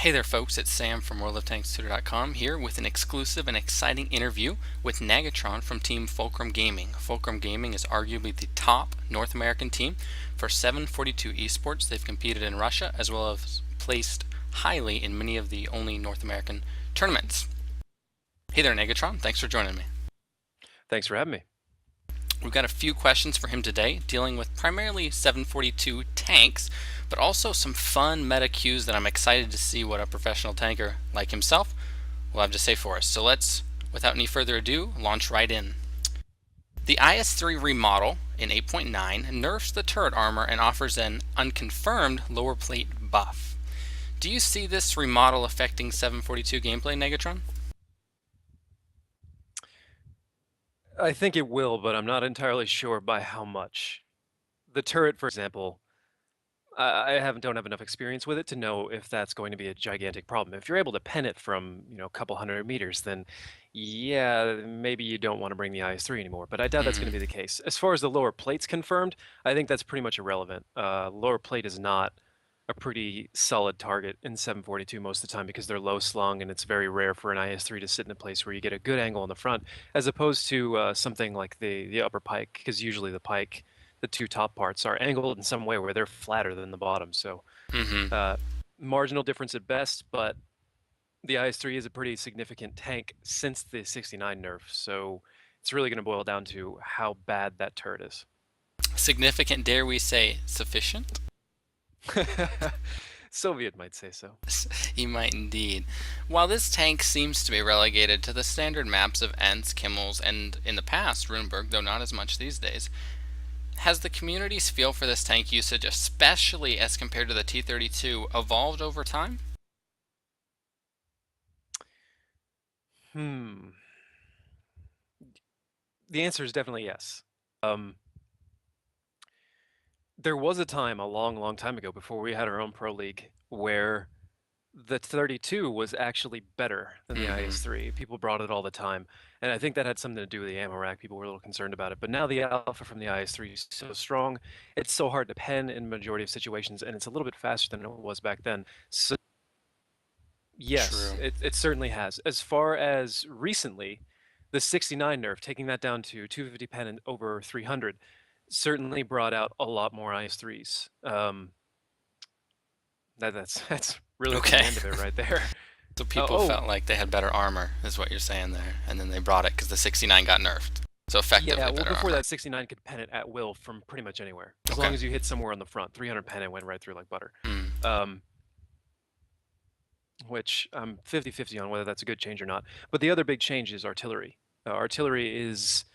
Hey there, folks. It's Sam from WorldOfTanksTutor.com here with an exclusive and exciting interview with Nagatron from Team Fulcrum Gaming. Fulcrum Gaming is arguably the top North American team for 742 esports. They've competed in Russia as well as placed highly in many of the only North American tournaments. Hey there, Nagatron. Thanks for joining me. Thanks for having me. We've got a few questions for him today, dealing with primarily 742 tanks, but also some fun meta cues that I'm excited to see what a professional tanker like himself will have to say for us. So let's, without any further ado, launch right in. The IS-3 remodel in 8.9 nerfs the turret armor and offers an unconfirmed lower plate buff. Do you see this remodel affecting 742 gameplay, Negatron? I think it will, but I'm not entirely sure by how much. The turret, for example, don't have enough experience with it to know if that's going to be a gigantic problem. If you're able to pen it from, a couple hundred meters, then yeah, maybe you don't want to bring the IS-3 anymore, but I doubt that's going to be the case. As far as the lower plate's confirmed, I think that's pretty much irrelevant. Lower plate is not a pretty solid target in 742 most of the time because they're low slung, and it's very rare for an IS-3 to sit in a place where you get a good angle on the front, as opposed to something like the upper pike, because usually the two top parts are angled in some way where they're flatter than the bottom. So marginal difference at best, but the IS-3 is a pretty significant tank since the 69 nerf. So it's really going to boil down to how bad that turret is. Significant, dare we say, sufficient? Soviet might say so. He might indeed. While this tank seems to be relegated to the standard maps of Ents, Kimmels, and in the past, Runeberg, though not as much these days, has the community's feel for this tank usage, especially as compared to the T-32, evolved over time? The answer is definitely yes. There was a time a long, long time ago before we had our own pro league where the 32 was actually better than the IS-3. People brought it all the time, and I think that had something to do with the ammo rack. People were a little concerned about it, but now the alpha from the IS-3 is so strong, it's so hard to pen in majority of situations, and it's a little bit faster than it was back then. So yes, it certainly has. As far as recently, the 69 nerf, taking that down to 250 pen and over 300, certainly brought out a lot more IS-3s. That's really the end of it right there. So people felt like they had better armor, is what you're saying there, and then they brought it because the 69 got nerfed. So effectively yeah, well, better before armor. that, 69 could pen it at will from pretty much anywhere. As long as you hit somewhere on the front. 300 pen, it went right through like butter. Which I'm 50-50 on whether that's a good change or not. But the other big change is artillery. Artillery is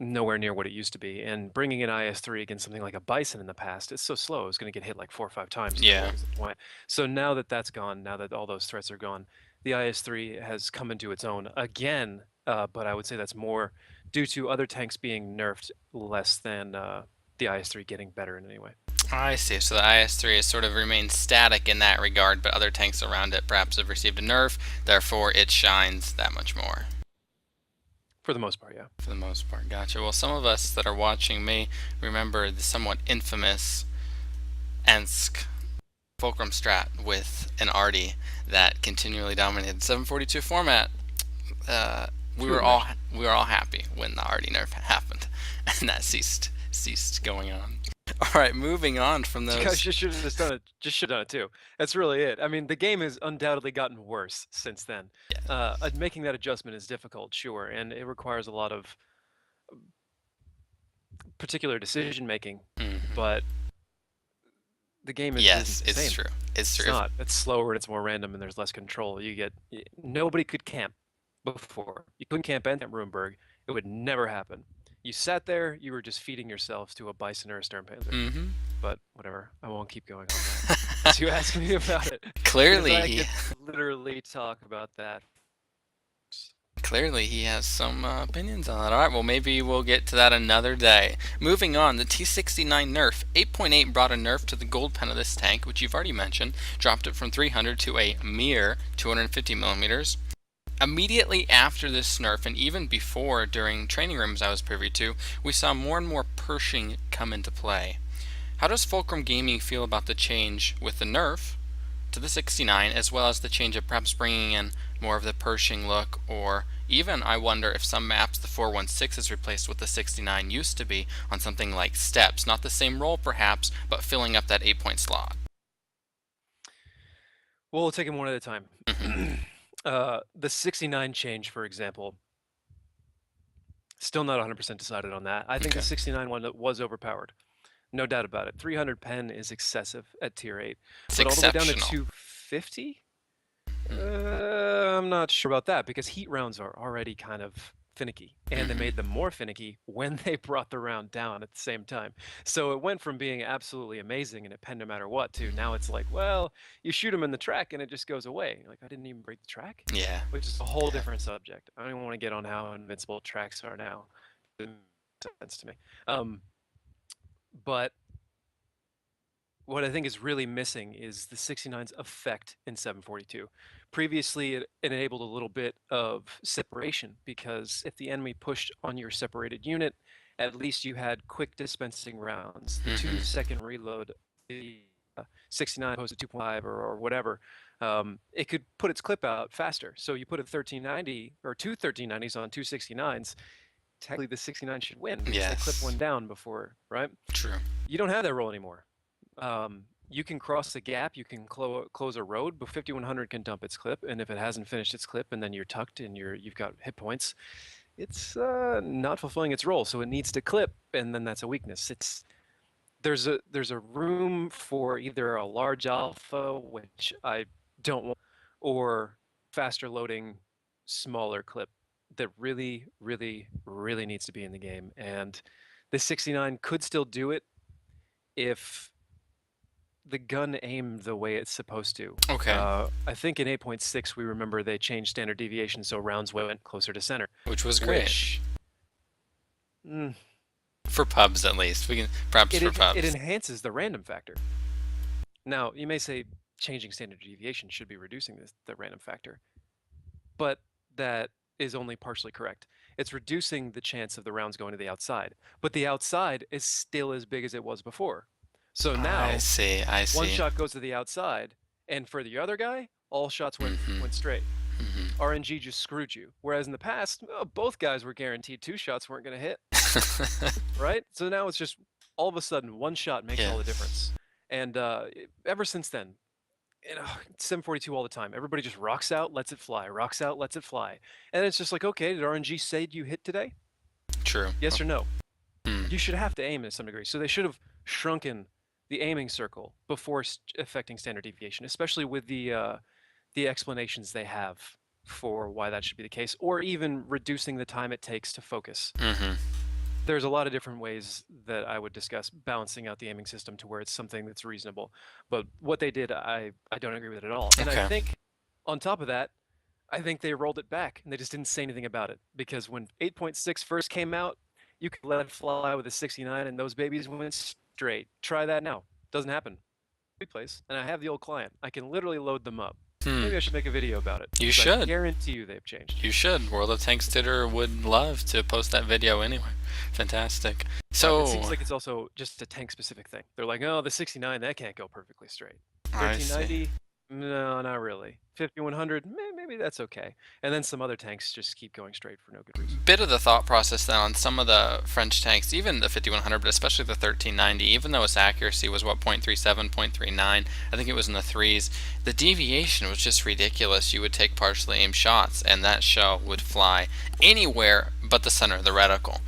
nowhere near what it used to be, and bringing an IS-3 against something like a Bison in the past, it's so slow, it's going to get hit like 4 or 5 times. Yeah. So now that that's gone, now that all those threats are gone, the IS-3 has come into its own again, but I would say that's more due to other tanks being nerfed less than the IS-3 getting better in any way. I see. So the IS-3 has sort of remained static in that regard, but other tanks around it perhaps have received a nerf, therefore it shines that much more. For the most part, yeah. For the most part, gotcha. Well, some of us that are watching may remember the somewhat infamous Ensk Fulcrum strat with an Artie that continually dominated the 742 format. We were all happy when the Artie nerf happened, and that ceased going on. All right, moving on from those. You guys just should have done it. Just should have done it too. That's really it. I mean, the game has undoubtedly gotten worse since then. Yeah. Making that adjustment is difficult, sure, and it requires a lot of particular decision making. But the game is it's same. true. It's true. It's not. It's slower and it's more random, and there's less control. Nobody could camp before. You couldn't camp at Runeberg. It would never happen. You sat there, you were just feeding yourselves to a Bison or a Stern Panther. But whatever, I won't keep going on that. You asked me about it. Clearly, I could literally talk about that. Clearly, he has some opinions on that. All right, well, maybe we'll get to that another day. Moving on, the T69 nerf. 8.8 brought a nerf to the gold pen of this tank, which you've already mentioned, dropped it from 300 to a mere 250 millimeters. Immediately after this nerf, and even before during training rooms I was privy to, we saw more and more Pershing come into play. How does Fulcrum Gaming feel about the change with the nerf to the 69, as well as the change of perhaps bringing in more of the Pershing look, or even I wonder if some maps the 416 is replaced with the 69 used to be on something like steps, not the same role perhaps, but filling up that 8-point slot. Well, we'll take them one at a time. Mm-hmm. The 69 change, for example, still not 100% decided on that. I think Okay. the 69 one was overpowered. No doubt about it. 300 pen is excessive at tier 8. It's But all the way down to exceptional. 250? Mm. I'm not sure about that because heat rounds are already kind of finicky, and they Mm-hmm. made them more finicky when they brought the round down at the same time. So it went from being absolutely amazing and it pen no matter what to now it's like, well, you shoot them in the track and it just goes away. Like, I didn't even break the track, Yeah. which is a whole Yeah. different subject. I don't even want to get on how invincible tracks are now. It makes sense to me. But what I think is really missing is the 69's effect in 742. Previously, it enabled a little bit of separation because if the enemy pushed on your separated unit, at least you had quick dispensing rounds. The Mm-hmm. 2-second reload, the 69 opposed to 2.5 or whatever, it could put its clip out faster. So you put a 1390 or two 1390s on two 69s, technically the 69 should win because they clip Yes. one down before, right? True. You don't have that role anymore. You can cross the gap, you can close a road, but 5100 can dump its clip, and if it hasn't finished its clip, and then you're tucked and you've got hit points, it's not fulfilling its role. So it needs to clip, and then that's a weakness. There's a room for either a large alpha, which I don't want, or faster loading, smaller clip that really, really, really needs to be in the game. And the 69 could still do it if the gun aimed the way it's supposed to. Okay. I think in 8.6 we remember they changed standard deviation so rounds went closer to center, Which was great. which mm, For pubs, at least. We can perhaps it for it pubs. enhances the random factor. Now you may say changing standard deviation should be reducing the random factor, but that is only partially correct. It's reducing the chance of the rounds going to the outside, but the outside is still as big as it was before. So I now see. I one see. shot goes to the outside, and for the other guy, all shots went Mm-hmm. straight. Mm-hmm. RNG just screwed you. Whereas in the past, both guys were guaranteed 2 shots weren't going to hit, right? So now it's just all of a sudden one shot makes all the Yes. difference. And ever since then, 742 all the time. Everybody just rocks out, lets it fly, rocks out, lets it fly. And it's just like, okay, did RNG say you hit today? True. Yes or no? Hmm. You should have to aim to some degree. So they should have shrunken the aiming circle before affecting standard deviation, especially with the explanations they have for why that should be the case, or even reducing the time it takes to focus. Mm-hmm. There's a lot of different ways that I would discuss balancing out the aiming system to where it's something that's reasonable. But what they did, I don't agree with it at all. And I Okay. think on top of that, I think they rolled it back and they just didn't say anything about it because when 8.6 first came out, you could let it fly with a 69 and those babies went straight. Try that now. Doesn't happen. Replays, and I have the old client. I can literally load them up. Hmm. Maybe I should make a video about it. You 'Cause I should. guarantee you they've changed. You should. World of Tanks Titter would love to post that video anyway. Fantastic. It seems So, like it's also just a tank specific thing. They're like, oh, the 69, that can't go perfectly straight. I see. 1390, no, not really. 5100, maybe that's okay. And then some other tanks just keep going straight for no good reason. Bit of the thought process then on some of the French tanks, even the 5100, but especially the 1390, even though its accuracy was what, 0.37, 0.39, I think it was in the threes, the deviation was just ridiculous. You would take partially aimed shots and that shell would fly anywhere but the center of the reticle,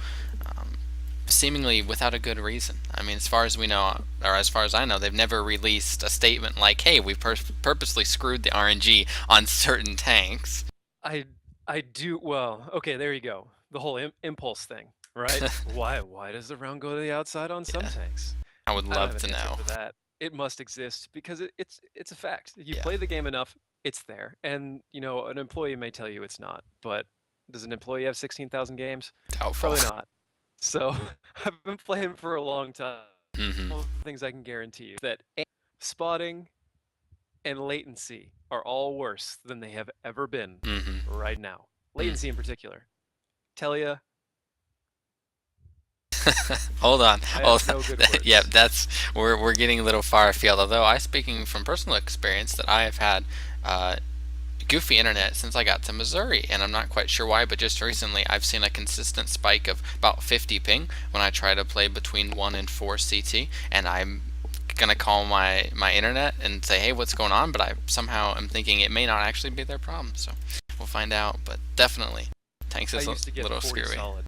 seemingly without a good reason. I mean, as far as we know, or as far as I know, they've never released a statement like, hey, we purposely screwed the RNG on certain tanks. I I do well. Okay, there you go. The whole impulse thing, right? Why does the round go to the outside on some Yeah, tanks? I would I don't love have to an answer know. for that. It must exist because it's a fact. If you Yeah, play the game enough, it's there. And an employee may tell you it's not, but does an employee have 16,000 games? doubtful. Probably not. So I've been playing for a long time. Hmm. One of the things I can guarantee you that spotting and latency are all worse than they have ever been Hmm. right now. Latency in particular. Tell you, Hold on, I hold have on. no good Yeah, words. that's we're getting a little far afield. Although I, speaking from personal experience, that I have had uh, goofy internet since I got to Missouri, and I'm not quite sure why, but just recently I've seen a consistent spike of about 50 ping when I try to play between 1 and 4 CT, and I'm gonna call my internet and say, hey, what's going on? But I somehow am thinking it may not actually be their problem, so we'll find out. But definitely, tanks I is a used to get little 40 screwy. solid,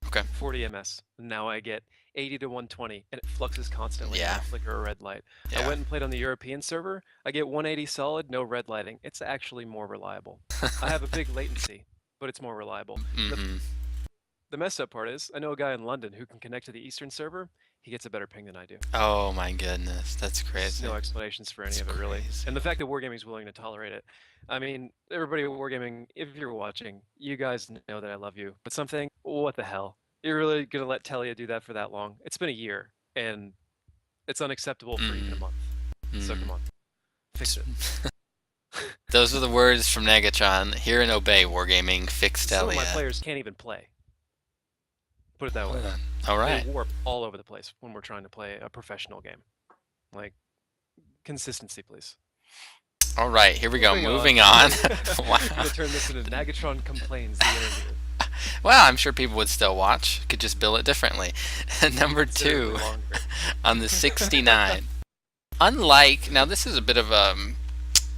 Okay. 40 ms. Now I get 80 to 120, and it fluxes constantly and Yeah. won't flicker a red light. I Yeah. went and played on the European server. I get 180 solid, no red lighting. It's actually more reliable. I have a big latency, but it's more reliable. The Mm-hmm. the messed up part is, I know a guy in London who can connect to the Eastern server. He gets a better ping than I do. Oh my goodness, that's There's crazy. no explanations for any That's of it, really. crazy. And the fact that Wargaming is willing to tolerate it. I mean, everybody at Wargaming, if you're watching, you guys know that I love you. But something, what the hell? You're really gonna let Telia do that for that long? It's been a year, and it's unacceptable for even a Mm. month. So come Mm. on, fix it. Those are the words from Nagatron. Hear and obey, Wargaming. Fixed Some of my Elia. players can't even play. Put it that way. All They right. warp all over the place when we're trying to play a professional game. Like, consistency, please. All right, here we go. Moving on. Moving on. Wow. Gonna turn this into Nagatron Complains, the interview. Well, I'm sure people would still watch. Could just bill it differently. Number Considerably two, longer. on the 69. Unlike, now this is a bit of a,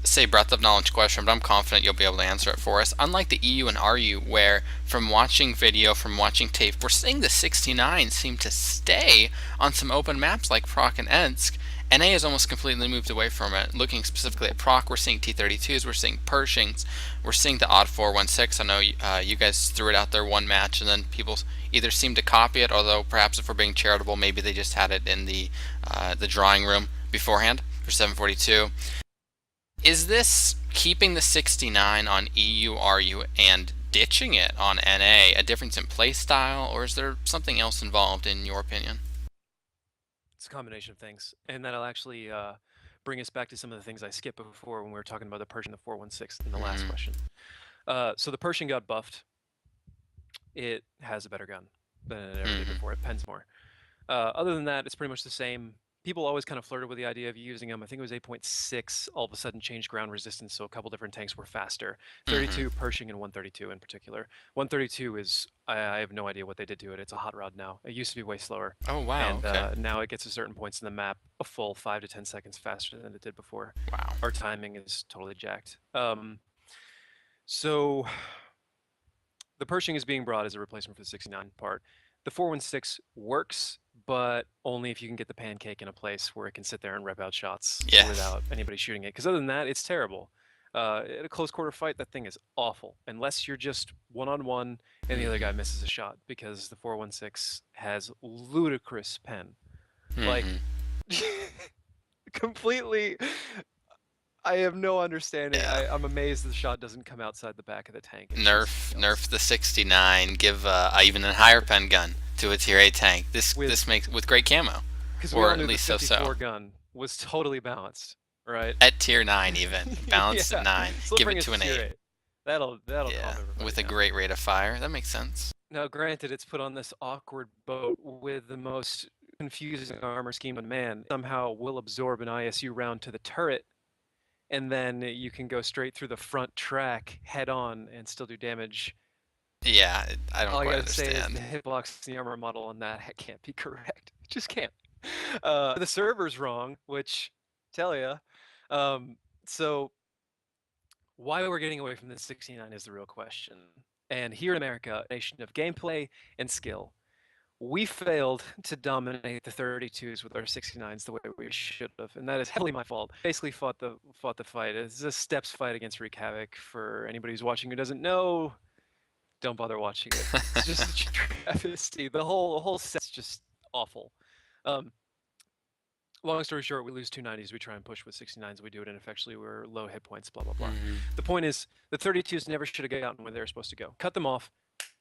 say, breadth of knowledge question, but I'm confident you'll be able to answer it for us. Unlike the EU and RU, where from watching video, from watching tape, we're seeing the 69 seem to stay on some open maps like Proc and Ensk. NA has almost completely moved away from it. Looking specifically at Proc, we're seeing T-32s, we're seeing Pershings, we're seeing the odd 416. I know you guys threw it out there one match, and then people either seem to copy it, although perhaps if we're being charitable, maybe they just had it in the drawing room beforehand for 742. Is this keeping the 69 on EU, RU, and ditching it on NA a difference in play style, or is there something else involved in your opinion? It's a combination of things, and that'll actually bring us back to some of the things I skipped before when we were talking about the Pershing, the 416 in the last Mm-hmm. question. So the Pershing got buffed. It has a better gun than it ever did Mm-hmm. before. It pens more. Other than that, it's pretty much the same. People always kind of flirted with the idea of using them. I think it was 8.6 all of a sudden changed ground resistance, so a couple different tanks were faster. Mm-hmm. 32 Pershing and 132 in particular. 132 is, I have no idea what they did to it. It's a hot rod now. It used to be way slower, Oh wow. and Okay. now it gets to certain points in the map a full 5 to 10 seconds faster than it did before. Wow. Our timing is totally jacked. So the Pershing is being brought as a replacement for the 69 part. The 416 works, but only if you can get the pancake in a place where it can sit there and rep out shots Yes. without anybody shooting it. Because other than that, it's terrible. In a close quarter fight, that thing is awful. Unless you're just one-on-one and the other guy misses a shot, because the 416 has ludicrous pen. Like, Mm-hmm. completely. I have no understanding. Yeah. I'm amazed the shot doesn't come outside the back of the tank. It's Nerf, just nerf nuts. the 69. Give even a higher pen gun to a tier 8 tank. This With this makes with great camo, Because we or all at knew the least so. 54 gun was totally balanced, right? At tier 9 even balanced at Yeah. 9. So let's Give bring it us to to an tier 8. 8. That'll Yeah, calm everybody with a down. great rate of fire. That makes sense. Now, granted, it's put on this awkward boat with the most confusing armor scheme on man. Somehow will absorb an ISU round to the turret, and then you can go straight through the front track head on and still do damage. Yeah, I don't All I quite gotta say is understand. the hitbox in the armor model on that can't be correct. It just can't. The server's wrong, which tell ya. So why we're getting away from the 69 is the real question. And here in America, a nation of gameplay and skill, we failed to dominate the 32s with our 69s the way we should have, and that is heavily my fault. Basically, fought the fight. It's a steps fight against Wreak Havoc. For anybody who's watching who doesn't know, don't bother watching it. It's just a travesty. The whole set's just awful. Um, Long story short, we lose 290s. We try and push with 69s. We do it ineffectually. We're low hit points. Blah blah blah. Mm-hmm. The point is, the 32s never should have gotten where they were supposed to go. Cut them off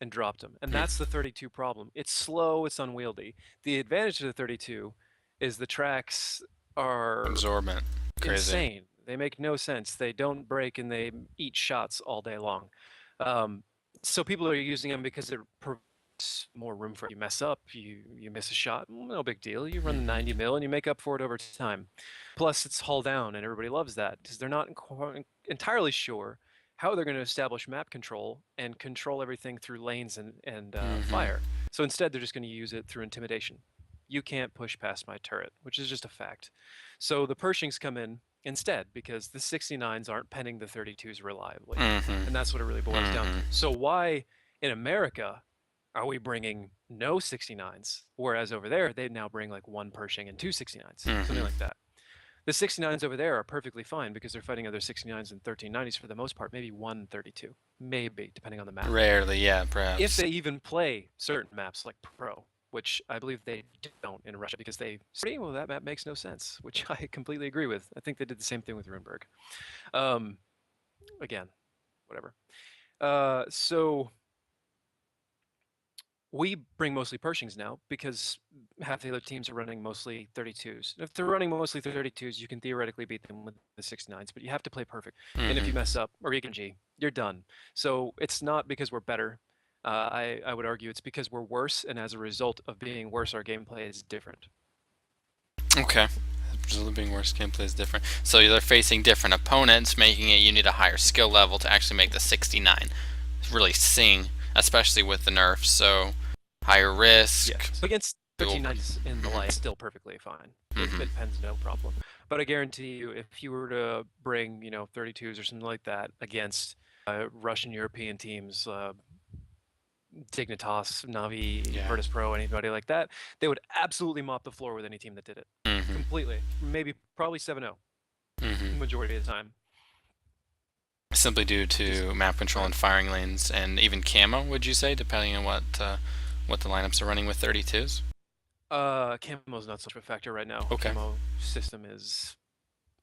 and dropped them. And that's the 32 problem. It's slow. It's unwieldy. The advantage of the 32 is the tracks are Absorbent. Crazy. insane. They make no sense. They don't break and they eat shots all day long. So people are using them because they're more room for it. You mess up, you miss a shot, no big deal. You run the Mhm. 90 mil and you make up for it over time. Plus, it's hull down, and everybody loves that because they're not entirely sure how they're going to establish map control and control everything through lanes and Mhm. fire. So instead, they're just going to use it through intimidation. You can't push past my turret, which is just a fact. So the Pershings come in instead because the 69s aren't penning the 32s reliably. Mhm. And that's what it really boils down to. Mhm. So why in America are we bringing no 69s? Whereas over there, they now bring like one Pershing and two 69s, something Mhm. like that. The 69s over there are perfectly fine because they're fighting other 69s and 1390s for the most part, maybe one 32, maybe, depending on the map. Rarely, yeah, If perhaps. they even play certain maps like Pro, which I believe they don't in Russia because they say, well, that map makes no sense, which I completely agree with. I think they did the same thing with Runeberg. Um, again, whatever. So we bring mostly Pershings now because half the other teams are running mostly 32s. If they're running mostly 32s, you can theoretically beat them with the 69s, but you have to play perfect. And if you Mhm. mess up or you can G, you're done. So it's not because we're better. I would argue it's because we're worse, and as a result of being worse, our gameplay is different. Okay. Presumably being worse gameplay is different. So they're facing different opponents, making it you need a higher skill level to actually make the 69 really sing, especially with the nerfs. So higher risk. Yes. Against Dual. 1390s in the light, Mhm. still perfectly fine. Mhm. It pens no problem. But I guarantee you, if you were to bring, 32s or something like that against Russian European teams, Dignitas, Navi, Yeah. Virtus Pro, anybody like that, they would absolutely mop the floor with any team that did it. Mhm. Completely. Maybe probably 7-0 Mhm. majority of the time. Simply due Just to map control and firing lanes and even camo, would you say, depending on what the lineups are running with 32s? Camo's not such a factor right now. Okay. Camo system is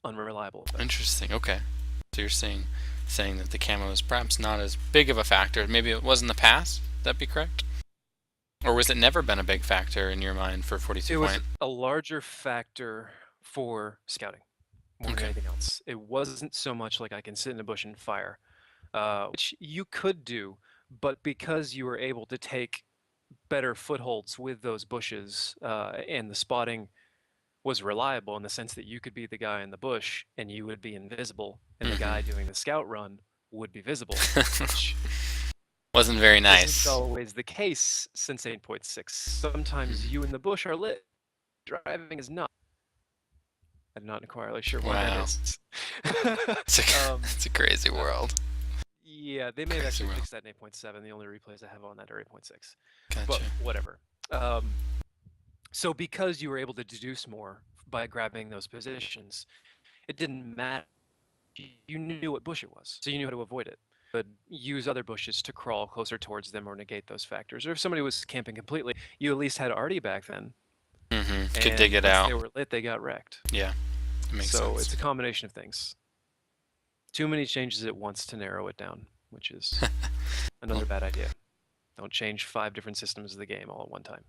unreliable at best. Interesting. Okay. So you're saying that the camo is perhaps not as big of a factor. Maybe it was in the past. Would that be correct? Or was it never been a big factor in your mind for 42 It was point? a larger factor for scouting more than Okay. anything else. It wasn't so much like I can sit in a bush and fire, which you could do, but because you were able to take better footholds with those bushes, and the spotting was reliable in the sense that you could be the guy in the bush and you would be invisible, and the Mm-hmm. guy doing the scout run would be visible, which Wasn't very isn't nice. always the case since 8.6. Sometimes you in the bush are lit, driving is not. I'm not entirely sure why that Wow. is. It's a, um, it's a crazy uh, world. yeah, they may have Crazy actually world. fixed that in 8.7. The only replays I have on that are 8.6. But Gotcha. whatever. Um, so because you were able to deduce more by grabbing those positions, it didn't matter. You knew what bush it was, so you knew how to avoid it. But use other bushes to crawl closer towards them or negate those factors. Or if somebody was camping completely, you at least had Artie back then. Mm-hmm. Could dig And it once out. they were lit, they got wrecked. Yeah, it makes So sense. it's a combination of things. Too many changes at once to narrow it down, which is Well, another bad idea. Don't change 5 different systems of the game all at one time.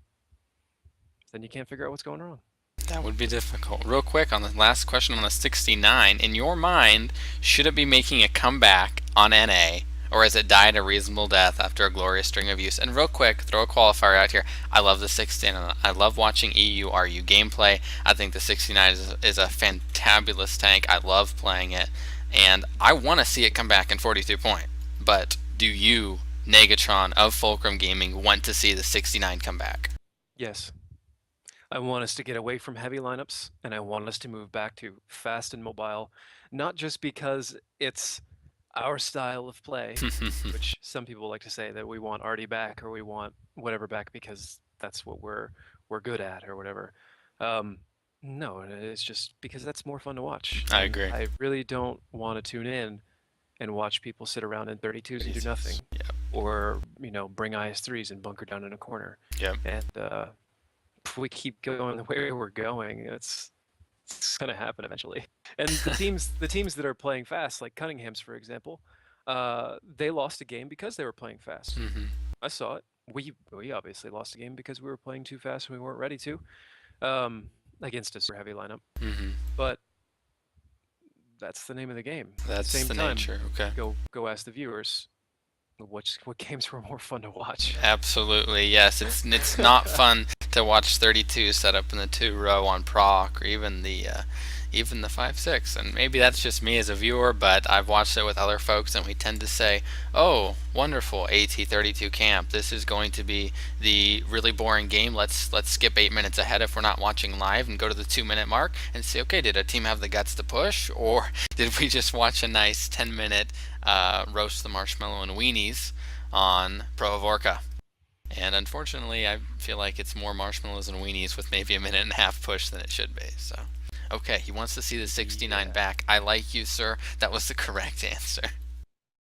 Then you can't figure out what's going wrong. that would be difficult. Real quick on the last question on the 69, in your mind, should it be making a comeback on NA, or has it died a reasonable death after a glorious string of use? And real quick, throw a qualifier out here. I love the 69. I love watching EU/RU gameplay. I think the 69 is a fantabulous tank. I love playing it, and I want to see it come back in 42 point. But do you, Nagatron of Fulcrum Gaming, want to see the 69 come back? Yes, I want us to get away from heavy lineups, and I want us to move back to fast and mobile, not just because it's our style of play, which some people like to say that we want Artie back or we want whatever back because that's what we're good at or whatever. Um, no, it's just because that's more fun to watch, I and agree. I really don't want to tune in and watch people sit around in 32s and do nothing, Yep. or bring IS3s and bunker down in a corner. Yep. And if we keep going the way we're going, it's gonna happen eventually. And the teams that are playing fast, like Cunningham's for example, they lost a game because they were playing fast. Mm-hmm. I saw it. We obviously lost a game because we were playing too fast and we weren't ready to, um, against a super heavy lineup. Mm-hmm. But that's the name of the game. At the That's same the time, nature. Okay. go ask the viewers. what games were more fun to watch? Absolutely, yes. It's not fun to watch 32 set up in the 2 row on proc, or even the 5-6. And maybe that's just me as a viewer, but I've watched it with other folks, and we tend to say, "Oh, wonderful, AT32 camp. This is going to be the really boring game. Let's skip 8 minutes ahead if we're not watching live, and go to the 2 minute mark and say, okay, did a team have the guts to push, or did we just watch a nice 10 minute roast the marshmallow and weenies on Pro of Orca?" And unfortunately, I feel like it's more marshmallows and weenies with maybe a minute and a half push than it should be. So, okay, he wants to see the 69 Yeah. back. I like you, sir. That was the correct answer.